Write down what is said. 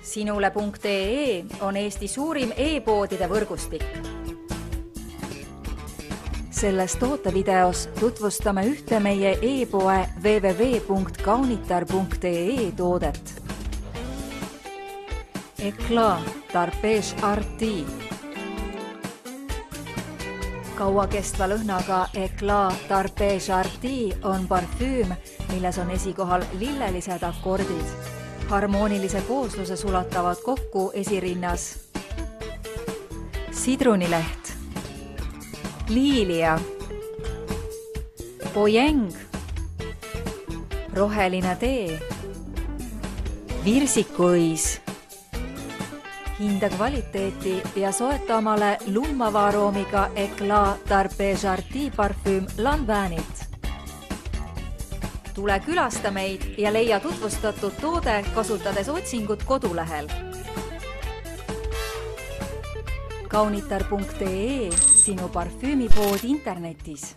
Sinule.ee on Eesti suurim e-poodide võrgustik. Selles tootevideos tutvustame ühte meie e-poe www.kaunitar.ee toodet. Eclat d'Arpège Arti. Kauakestva lõhnaga Eclat d'Arpège Arti on parfüüm, milles on esikohal lillelised akordid. Harmoonilise koosluse sulatavad kokku esirinnas sidrunileht, liilia, pojeng, roheline tee, virsikuõis. Hinda kvaliteeti ja soeta omale lummava aroomiga Eclat d'Arpège Arti parfüüm Lanvinit. Tule külasta meid ja leia tutvustatud toode kasutades otsingut kodulehel. Kaunitar.ee, sinu parfüümipood internetis.